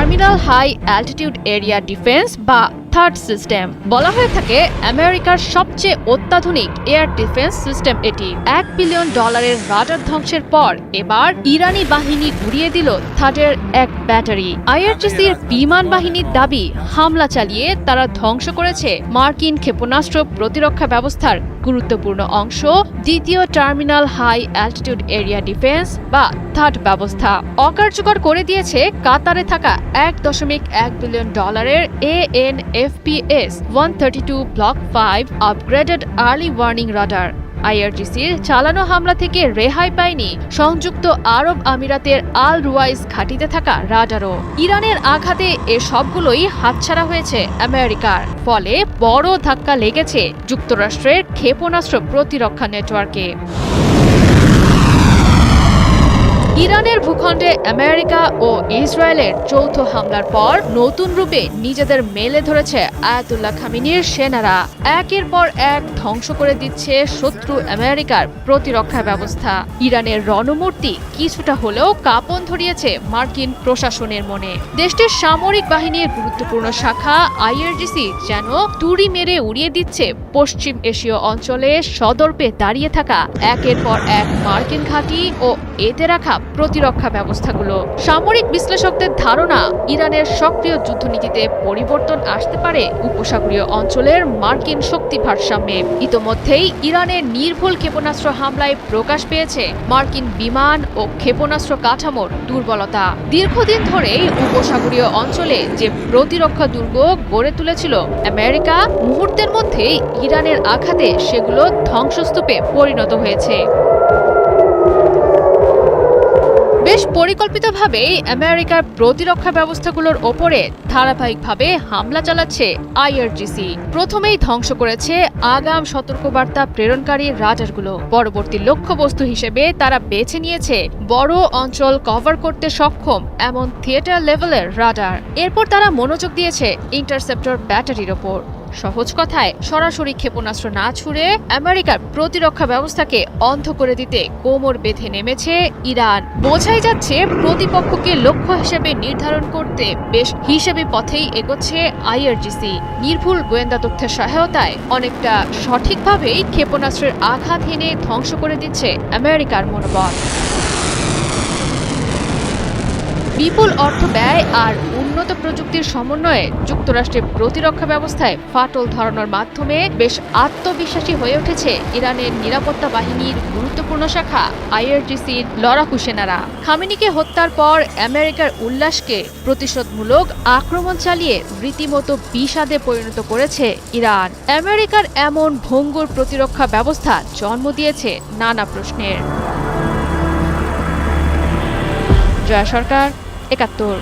Terminal high altitude area defence বা THAAD system বলা হয়ে থাকে আমেরিকার সবচেয়ে অত্যাধুনিক এয়ার ডিফেন্স সিস্টেম। এটি $1 বিলিয়ন রাডার ধ্বংসের পর এবার ইরানি বাহিনী উড়িয়ে দিল থার্ডের এক ব্যাটারি। আইআরজিসির বিমান বাহিনীর দাবি, হামলা চালিয়ে তারা ধ্বংস করেছে মার্কিন ক্ষেপণাস্ত্র প্রতিরক্ষা ব্যবস্থার গুরুত্বপূর্ণ অংশ, দ্বিতীয় terminal high altitude area defence বা থার্ড ব্যবস্থা। অকার্যকর করে দিয়েছে কাতারে থাকা $1.1 billion AN/FPS 132 block 5 upgraded early warning radar. আইআরজিসির চালানো হামলা থেকে রেহাই পায়নি সংযুক্ত আরব আমিরাতের আল রুয়াইস ঘাঁটিতে থাকা রাডারও। ইরানের আঘাতে এ সবগুলোই হাতছাড়া হয়েছে আমেরিকার, ফলে বড় ধাক্কা লেগেছে যুক্তরাষ্ট্রের ক্ষেপণাস্ত্র প্রতিরক্ষা নেটওয়ার্কে। ইরানের ভূখণ্ডে আমেরিকা ও ইসরায়েলের যৌথ হামলার পর নতুন রূপে নিজেদের মেলে ধরেছে আয়াতুল্লাহ খামেনির সেনারা। একের পর এক ধ্বংস করে দিচ্ছে শত্রু আমেরিকার প্রতিরক্ষা ব্যবস্থা। ইরানের রণমূর্তি কিছুটা হলেও কাঁপন ধরিয়েছে মার্কিন প্রশাসনের মনে। দেশটির সামরিক বাহিনীর গুরুত্বপূর্ণ শাখা আইআরজিসি যেন তুড়ি মেরে উড়িয়ে দিচ্ছে পশ্চিম এশীয় অঞ্চলে সদর্পে দাঁড়িয়ে থাকা একের পর এক মার্কিন ঘাঁটি ও এতে রাখা প্রতিরক্ষা ব্যবস্থাগুলো। সামরিক বিশ্লেষকদের ধারণা, ইরানের সক্রিয় যুদ্ধনীতিতে পরিবর্তন আসতে পারে উপসাগরীয় অঞ্চলের মার্কিন শক্তি ভারসাম্যে। ইতোমধ্যেই ইরানের নির্ভুল ক্ষেপণাস্ত্র হামলায় প্রকাশ পেয়েছে মার্কিন বিমান ও ক্ষেপণাস্ত্র কাঠামোর দুর্বলতা। দীর্ঘদিন ধরেই উপসাগরীয় অঞ্চলে যে প্রতিরক্ষা দুর্গ গড়ে তুলেছিল আমেরিকা, মুহূর্তের মধ্যেই ইরানের আঘাতে সেগুলো ধ্বংসস্তূপে পরিণত হয়েছে। বেশ পরিকল্পিতভাবেই আমেরিকার প্রতিরক্ষা ব্যবস্থাগুলোর ওপরে ধারাবাহিকভাবে হামলা চালাচ্ছে আইআরজিসি। প্রথমেই ধ্বংস করেছে আগাম সতর্কবার্তা প্রেরণকারী রাডারগুলো। পরবর্তী লক্ষ্যবস্তু হিসেবে তারা বেছে নিয়েছে বড় অঞ্চল কভার করতে সক্ষম এমন থিয়েটার লেভেলের রাডার। এরপর তারা মনোযোগ দিয়েছে ইন্টারসেপ্টর ব্যাটারির ওপর। সহজ কথায়, সরাসরি ক্ষেপণাস্ত্র না ছুড়ে আমেরিকার প্রতিরক্ষা ব্যবস্থাকে অন্ধ করে দিতে কোমর বেঁধে নেমেছে ইরান। বোঝাই যাচ্ছে প্রতিপক্ষকে লক্ষ্য হিসেবে নির্ধারণ করতে বেশ হিসেবে পথেই এগোচ্ছে আইআরজিসি। নির্ভুল গোয়েন্দা তথ্যের সহায়তায় অনেকটা সঠিকভাবেই ক্ষেপণাস্ত্রের আঘাত হেনে ধ্বংস করে দিচ্ছে আমেরিকার মনোবল। বিপুল অর্থ ব্যয় আর উন্নত প্রযুক্তির সমন্বয়ে যুক্তরাষ্ট্রের প্রতিরক্ষা ব্যবস্থায় ফাটল ধরানোর মাধ্যমে বেশ আত্মবিশ্বাসী হয়ে উঠেছে ইরানের নিরাপত্তা বাহিনীর গুরুত্বপূর্ণ শাখা আইআরজিসির লড়াকু সেনারা। খামেনিকে হত্যার পর আমেরিকার উল্লাসকে প্রতিশোধমূলক আক্রমণ চালিয়ে রীতিমতো বিষাদে পরিণত করেছে ইরান। আমেরিকার এমন ভঙ্গুর প্রতিরক্ষা ব্যবস্থা জন্ম দিয়েছে নানা প্রশ্নের। জয়া সরকার, ৭১।